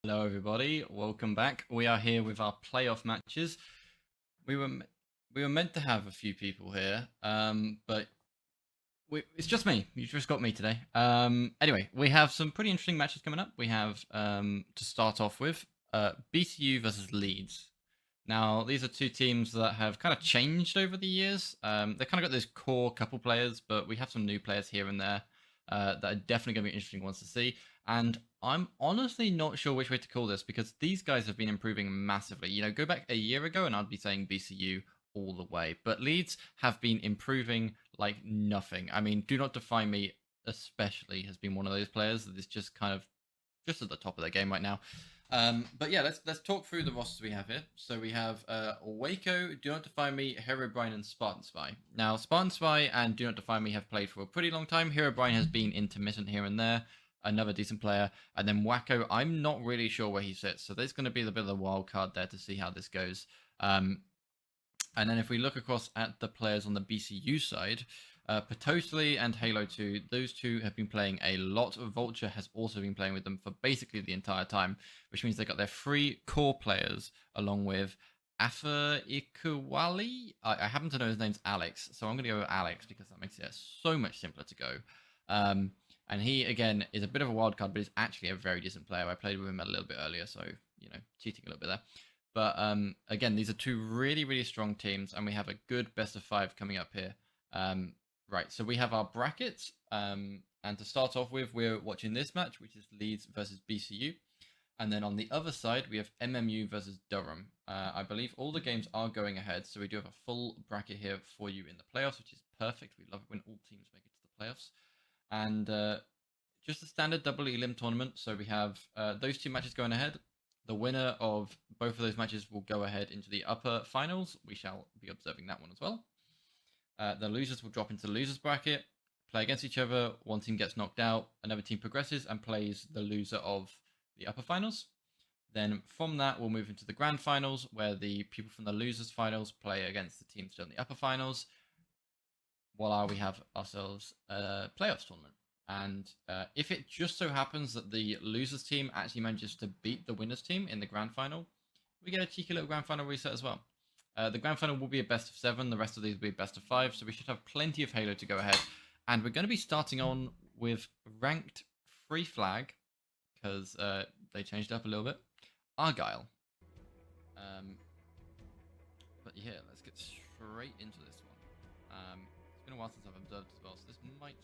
Hello, everybody. Welcome back. We are here with our playoff matches. We were meant to have a few people here, but it's just me. You just got me today. Anyway, we have some pretty interesting matches coming up. We have to start off with BCU versus Leeds. Now, these are two teams that have kind of changed over the years. They kind of got those core couple players, but we have some new players here and there that are definitely going to be interesting ones to see. And I'm honestly not sure which way to call this because these guys have been improving massively. You know, go back a year ago and I'd be saying BCU all the way. But Leeds have been improving like nothing. I mean, Do Not Define Me especially has been one of those players that is just kind of just at the top of their game right now. But yeah, let's talk through the rosters we have here. So we have Waco, Do Not Define Me, Herobrine, and Spartan Spy. Now, Spartan Spy and Do Not Define Me have played for a pretty long time. Herobrine has been intermittent here and there. Another decent player. And then Waco, I'm not really sure where he sits. So there's going to be a bit of a wild card there to see how this goes. And then if we look across at the players on the BCU side, Potosely and Halo 2, those two have been playing a lot. Vulture has also been playing with them for basically the entire time, which means they got their three core players along with Afa Ikuwali. I happen to know his name's Alex, so I'm going to go with Alex because that makes it so much simpler to go. And he, again, is a bit of a wild card, but he's actually a very decent player. I played with him a little bit earlier, so, you know, cheating a little bit there. But, again, these are two really, really strong teams, and we have a good best of 5 coming up here. Right, so we have our brackets, and to start off with, we're watching this match, which is Leeds versus BCU. And then on the other side, we have MMU versus Durham. I believe all the games are going ahead, so we do have a full bracket here for you in the playoffs, which is perfect. We love it when all teams make it to the playoffs. And just a standard double elim tournament. So we have those two matches going ahead. The winner of both of those matches will go ahead into the upper finals. We shall be observing that one as well. The losers will drop into the losers bracket, play against each other. One team gets knocked out. Another team progresses and plays the loser of the upper finals. Then from that, we'll move into the grand finals, where the people from the losers finals play against the teams still in the upper finals. Voila, we have ourselves a playoffs tournament. And if it just so happens that the losers team actually manages to beat the winners team in the grand final, we get a cheeky little grand final reset as well. The grand final will be a best of 7. The rest of these will be a best of 5. So we should have plenty of Halo to go ahead. And we're going to be starting on with ranked free flag, because they changed it up a little bit. Argyle. But yeah, let's get straight into this one. It's been a while since I've observed as well, so this might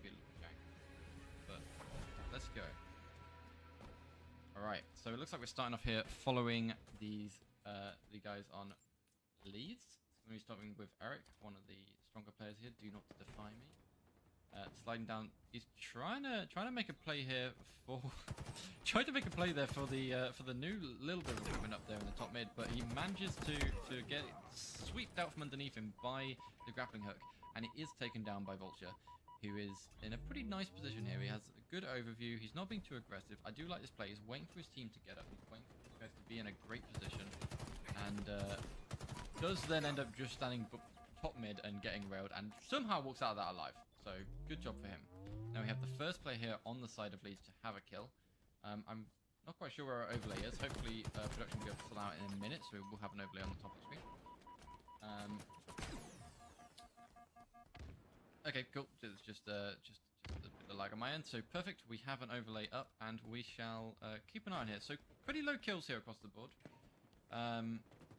be a little jank. But let's go. Alright, so it looks like we're starting off here following the guys on Leeds. It's going to be starting with Eric, one of the stronger players here. Do Not Defy Me. Sliding down, he's trying to make a play here for trying to make a play there for the new little bit of movement up there in the top mid, but he manages to get it swept out from underneath him by the grappling hook, and it is taken down by Vulture, who is in a pretty nice position here. He has a good overview. He's not being too aggressive. I do like this play. He's waiting for his team to get up. He's waiting for you guys to be in a great position, and does then end up just standing top mid and getting railed, and somehow walks out of that alive. So good job for him. Now we have the first player here on the side of Leeds to have a kill. I'm not quite sure where our overlay is. Hopefully production will be able to fill out in a minute, so we'll have an overlay on the top of the screen. Okay, cool. So it's just a bit of lag on my end. So perfect. We have an overlay up, and we shall keep an eye on here. So pretty low kills here across the board.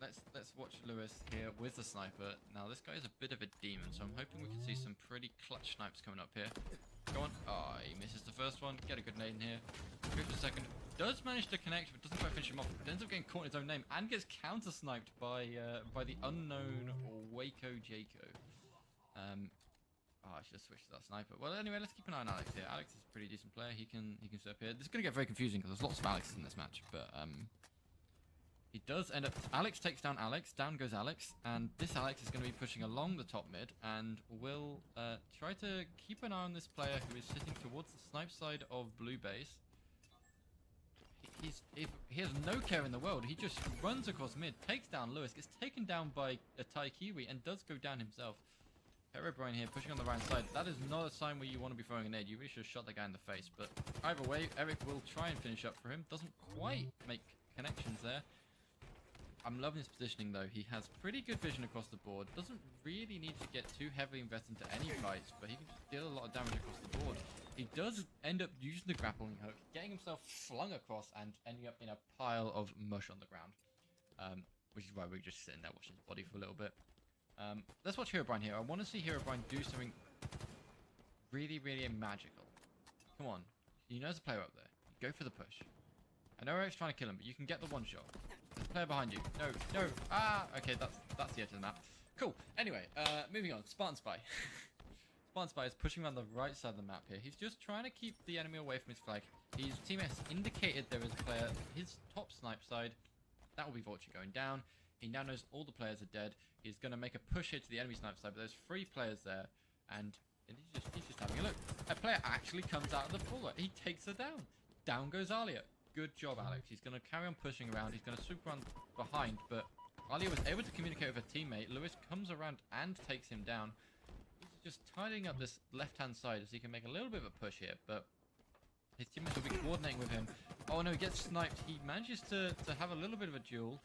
Let's watch Lewis here with the sniper. Now this guy is a bit of a demon, so I'm hoping we can see some pretty clutch snipes coming up here. Go on. Oh, he misses the first one. Get a good nade in here. Go for the second. Does manage to connect, but doesn't quite finish him off. Ends up getting caught in his own name and gets counter sniped by the unknown Waco Jaco. I should have switched to that sniper. Well, anyway, let's keep an eye on Alex here. Alex is a pretty decent player. He can step here. This is going to get very confusing because there's lots of Alexes in this match, but he does end up... Alex takes down Alex. Down goes Alex. And this Alex is going to be pushing along the top mid and will try to keep an eye on this player who is sitting towards the snipe side of blue base. He has no care in the world. He just runs across mid, takes down Lewis, gets taken down by a Thai Kiwi, and does go down himself. Herobrine here pushing on the right side. That is not a sign where you want to be throwing a nade. You really should have shot the guy in the face. But either way, Eric will try and finish up for him. Doesn't quite make connections there. I'm loving his positioning though. He has pretty good vision across the board. Doesn't really need to get too heavily invested into any fights, but he can just deal a lot of damage across the board. He does end up using the grappling hook, getting himself flung across and ending up in a pile of mush on the ground. Which is why we're just sitting there watching his body for a little bit. Let's watch Herobrine here. I want to see Herobrine do something really, really magical. Come on. You know there's a player up there. Go for the push. I know Eric's trying to kill him, but you can get the one shot. There's a player behind you. No, no. Ah, okay, that's the edge of the map. Cool. Anyway, moving on. Spartan Spy. Spartan Spy is pushing around the right side of the map here. He's just trying to keep the enemy away from his flag. His teammate has indicated there is a player. His top snipe side. That will be Vulture going down. He now knows all the players are dead. He's going to make a push here to the enemy snipe side, but there's 3 players there, and he's just having a look. A player actually comes out of the puller. He takes her down. Down goes Alia. Good job, Alex. He's going to carry on pushing around. He's going to swoop around behind, but Alia was able to communicate with her teammate. Lewis comes around and takes him down. He's just tidying up this left-hand side so he can make a little bit of a push here, but his teammates will be coordinating with him. Oh no, he gets sniped. He manages to have a little bit of a duel.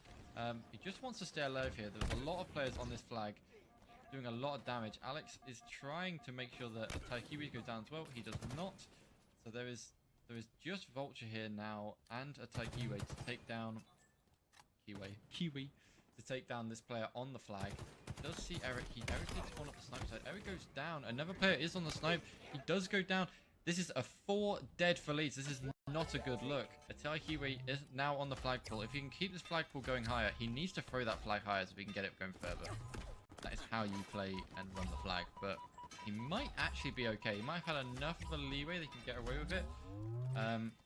He just wants to stay alive here. There's a lot of players on this flag doing a lot of damage. Alex is trying to make sure that Taikiwi goes down as well. He does not. So there is just Vulture here now and a Taikiwi to take down Kiwi to take down this player on the flag. He does see Eric. Eric needs to spawn up the snipe side. Eric goes down. Another player is on the snipe. He does go down. This is a 4 dead for Leeds. This is not a good look. Ataikiwi is now on the flagpole. If he can keep this flagpole going higher, he needs to throw that flag higher so we can get it going further. That is how you play and run the flag. But he might actually be okay. He might have had enough of a leeway that he can get away with it.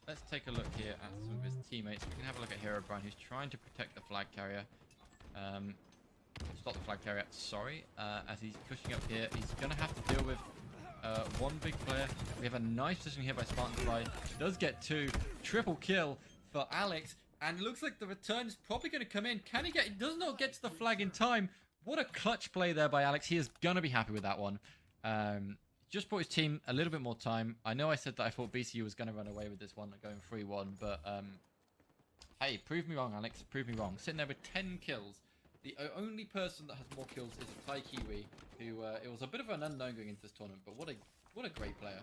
Let's take a look here at some of his teammates. We can have a look at Herobrine, who's trying to protect the flag carrier. Stop the flag carrier, sorry. As he's pushing up here, he's going to have to deal with one big player. We have a nice position here by Spartan Spy. Does get 2. Triple kill for Alex. And it looks like the return is probably going to come in. Can he get... He does not get to the flag in time. What a clutch play there by Alex. He is going to be happy with that one. Just brought his team a little bit more time. I know I said that I thought BCU was going to run away with this one, going 3-1. But, hey, prove me wrong, Alex. Prove me wrong. Sitting there with 10 kills. The only person that has more kills is Taikiwi, who it was a bit of an unknown going into this tournament, but what a great player.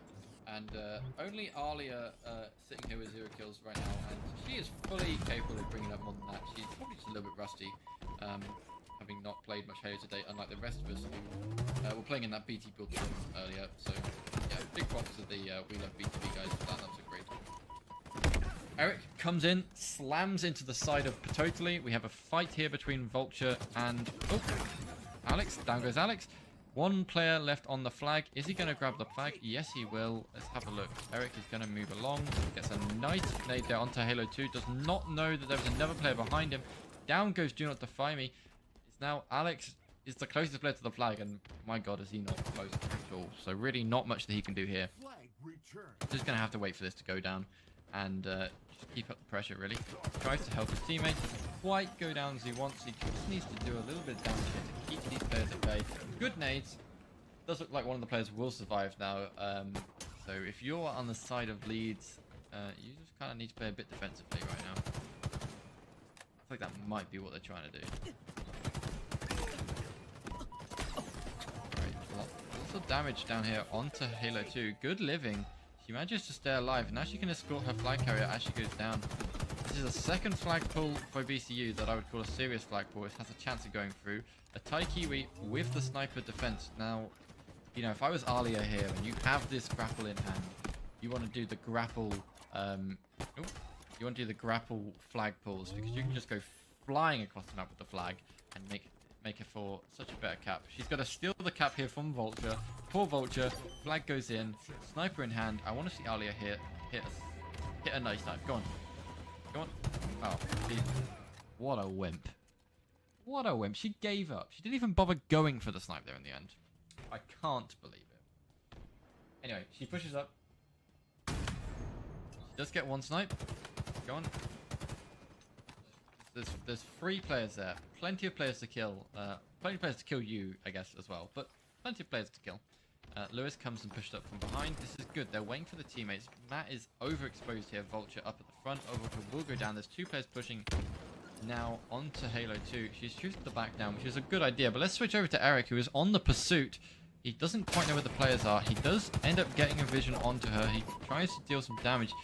And only Alia sitting here with 0 kills right now, and she is fully capable of bringing up more than that. She's probably just a little bit rusty, having not played much Halo today, unlike the rest of us who were playing in that BT build earlier. So yeah, big props to the We Love BTB guys for that. That was a great one. Eric comes in, slams into the side of Patotally. We have a fight here between Vulture and... Oh, Alex. Down goes Alex. 1 player left on the flag. Is he going to grab the flag? Yes, he will. Let's have a look. Eric is going to move along. Gets a nice nade there onto Halo 2. Does not know that there was another player behind him. Down goes Do Not Defy Me. It's now Alex is the closest player to the flag, and my god, is he not close at all. So really not much that he can do here. Just going to have to wait for this to go down. And just keep up the pressure, really. Tries to help his teammates. Doesn't quite go down as he wants. He just needs to do a little bit of damage here to keep these players at bay. Good nades. Does look like one of the players will survive now. So if you're on the side of Leeds, you just kind of need to play a bit defensively right now. I think that might be what they're trying to do. Right, lots of damage down here onto Halo 2. Good living. She manages to stay alive. Now she can escort her flag carrier as she goes down. This is a second flag pull for BCU that I would call a serious flag pull. It has a chance of going through. A Taikiwi with the sniper defense. Now, you know, if I was Alia here and you have this grapple in hand, you want to do the grapple... you want to do the grapple flag pulls because you can just go flying across the map with the flag and make it for such a better cap. She's got to steal the cap here from Vulture. Poor Vulture. Flag goes in. Sniper in hand. I want to see Alia hit a nice snipe. Go on. Go on. Oh, what a wimp. What a wimp. She gave up. She didn't even bother going for the snipe there in the end. I can't believe it. Anyway, she pushes up. She does get 1 snipe. Go on. There's 3 players there. Plenty of players to kill. Plenty of players to kill you, I guess, as well. But plenty of players to kill. Lewis comes and pushed up from behind. This is good. They're waiting for the teammates. Matt is overexposed here. Vulture up at the front. Vulture will go down. There's 2 players pushing now onto Halo 2. She's shooting the back down, which is a good idea. But let's switch over to Eric, who is on the pursuit. He doesn't quite know where the players are. He does end up getting a vision onto her. He tries to deal some damage.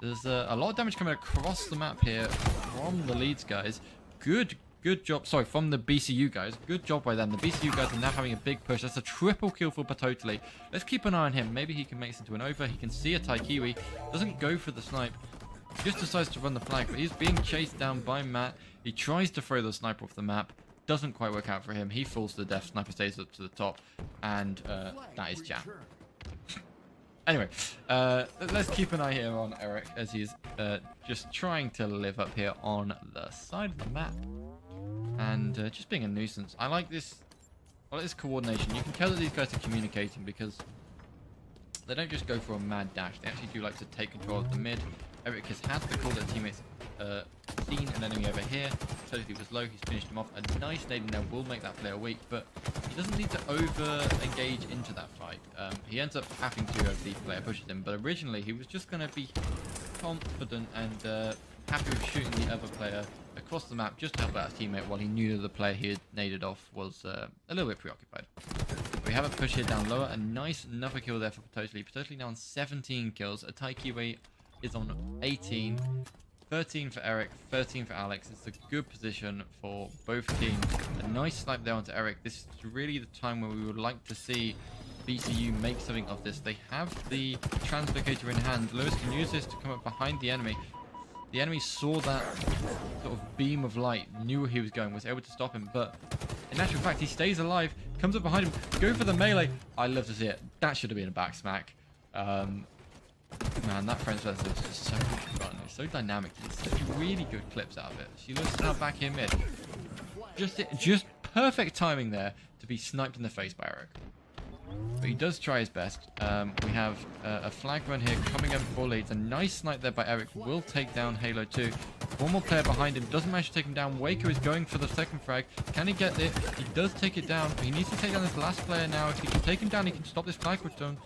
There's a lot of damage coming across the map here from the Leeds guys. Good job. Sorry, from the BCU guys. Good job by them. The BCU guys are now having a big push. That's a triple kill for Patotally. Let's keep an eye on him. Maybe he can make this into an over. He can see a Taikiwi. Doesn't go for the snipe. Just decides to run the flag, but he's being chased down by Matt. He tries to throw the sniper off the map. Doesn't quite work out for him. He falls to the death. Sniper stays up to the top. And that is jam. Anyway, let's keep an eye here on Eric as he's just trying to live up here on the side of the map. And just being a nuisance. I like this coordination. You can tell that these guys are communicating because they don't just go for a mad dash. They actually do like to take control of the mid. Eric has had the call that teammates seen an enemy over here. Totally was low. He's finished him off. A nice nade in there will make that player weak, but he doesn't need to over-engage into that fight. He ends up having to if the player pushes him, but originally he was just going to be confident and happy with shooting the other player across the map just to help out his teammate while he knew that the player he had naded off was a little bit preoccupied. We have a push here down lower. A nice another kill there for Patotally. Patotally now on 17 kills. A Taikiwi is on 18. 13 for Eric, 13 for Alex. It's a good position for both teams. A nice snipe there onto Eric. This is really the time where we would like to see BCU make something of this. They have the translocator in hand. Lewis can use this to come up behind the enemy. The enemy saw that sort of beam of light, knew where he was going, was able to stop him, but in actual fact, he stays alive, comes up behind him, go for the melee. I love to see it. That should have been a back smack. Man, that French version is just so much fun. It's so dynamic. It's such really good clips out of it. She looks now back here mid. Just perfect timing there to be sniped in the face by Eric. But he does try his best. We have a flag run here coming over for Leeds. A nice snipe there by Eric will take down Halo 2. One more player behind him. Doesn't manage to take him down. Waker is going for the second frag. Can he get it? He does take it down. But he needs to take down this last player now. If he can take him down, he can stop this flag return.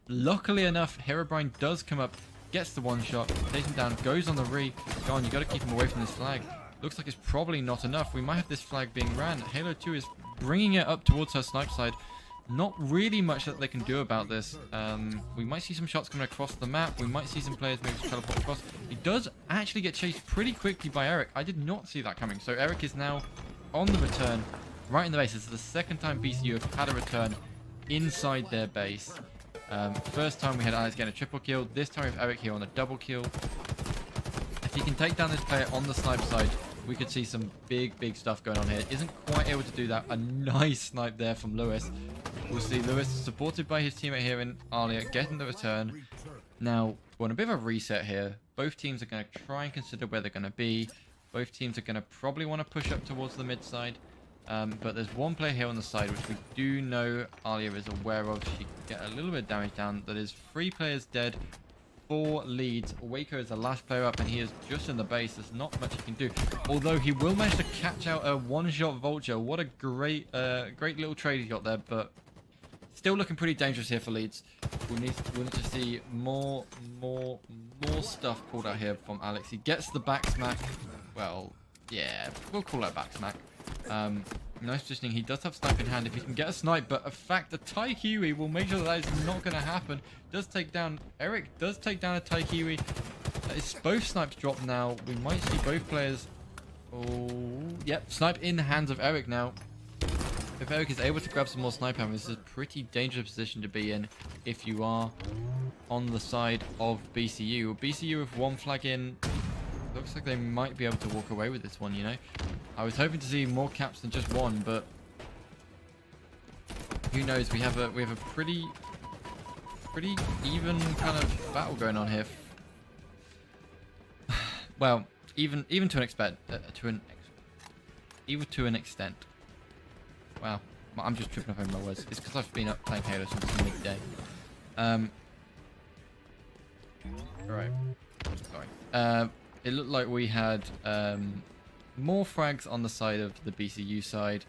Luckily enough, Herobrine does come up, gets the one shot, takes him down, goes on the re. Go on, you got to keep him away from this flag. Looks like it's probably not enough. We might have this flag being ran. Halo 2 is bringing it up towards her snipe side. Not really much that they can do about this. We might see some shots coming across the map. We might see some players maybe teleport across. He does actually get chased pretty quickly by Eric. I did not see that coming. So Eric is now on the return, right in the base. This is the second time BCU have had a return inside their base. First time we had Alex getting a triple kill. This time we have Eric here on a double kill. If he can take down this player on the snipe side, we could see some big stuff going on here. Isn't quite able to do that. A nice snipe there from Lewis. We'll see Lewis supported by his teammate here in Argyle getting the return. Now, we're on a bit of a reset here. Both teams are going to try and consider where they're going to be. Both teams are going to probably want to push up towards the mid side. But there's one player here on the side, which we do know Argyle is aware of. She can get a little bit of damage down. That is 3 players dead. 4 Leeds. Waker is the last player up, and he is just in the base. There's not much he can do. Although he will manage to catch out a one-shot Vulture. What a great little trade he got there, but still looking pretty dangerous here for Leeds. We need to see more stuff pulled out here from Alex. He gets the back smack. Well, yeah, we'll call that back smack. Nice positioning. He does have snipe in hand if he can get a snipe, but a fact, a Taikiwi will make sure that is not going to happen. Does take down Eric. Does take down a Taikiwi. It's both snipes dropped now. We might see both players. Oh, yep, snipe in the hands of Eric now. If Eric is able to grab some more sniper ammo, this is a pretty dangerous position to be in if you are on the side of BCU. BCU with 1 flag in. Looks like they might be able to walk away with this one, you know. I was hoping to see more caps than just 1, but who knows? We have a pretty even kind of battle going on here. Well, even to an extent, even to an extent. Wow, I'm just tripping up over my words. It's because I've been up playing Halo since midday. Right. Sorry. It looked like we had more frags on the side of the BCU side.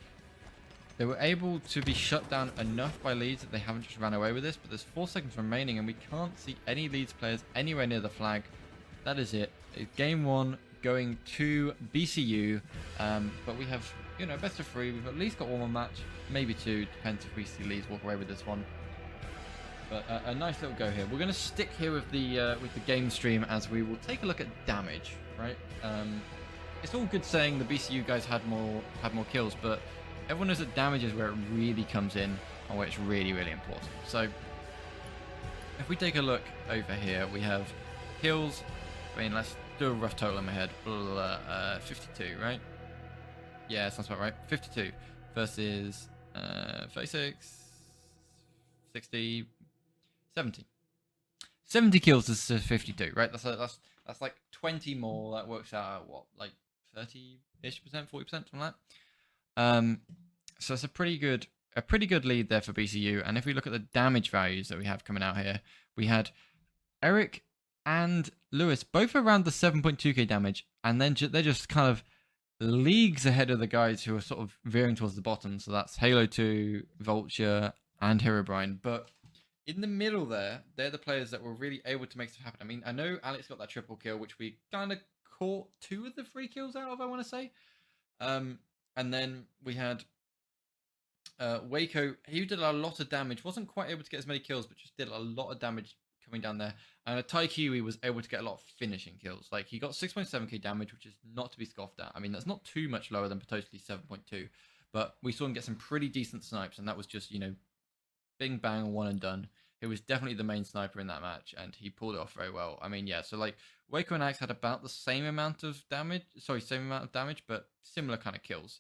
They were able to be shut down enough by Leeds that they haven't just ran away with this, but there's 4 seconds remaining and we can't see any Leeds players anywhere near the flag. That is it. It's game 1 going to BCU, but we have, you know, best of 3. We've at least got 1 more match, maybe 2, depends if we see Leeds walk away with this one. But a nice little go here. We're going to stick here with the game stream as we will take a look at damage, right? It's all good saying the BCU guys had more kills, but everyone knows that damage is where it really comes in and where it's really, really important. So if we take a look over here, we have kills. I mean, let's do a rough total in my head. 52, right? Yeah, sounds about right. 52 versus 36, 60, 70. 70 kills is 52, right? That's like 20 more. That works out at what, like 30-ish%, 40%, something like that. So it's a pretty good lead there for BCU. And if we look at the damage values that we have coming out here, we had Eric and Lewis both around the 7.2k damage, and then they're just kind of leagues ahead of the guys who are sort of veering towards the bottom. So that's Halo 2, Vulture, and Herobrine. But in the middle there, they're the players that were really able to make stuff happen. I mean, I know Alex got that triple kill, which we kind of caught 2 of the 3 kills out of, I want to say. And then we had Waco. He did a lot of damage. Wasn't quite able to get as many kills, but just did a lot of damage coming down there. And Tai Kiwi was able to get a lot of finishing kills. Like, he got 6.7k damage, which is not to be scoffed at. I mean, that's not too much lower than potentially 7.2. But we saw him get some pretty decent snipes, and that was just, you know, bing bang, one and done. He was definitely the main sniper in that match, and he pulled it off very well. I mean, yeah, so like Waco and Axe had about the same amount of damage, but similar kind of kills.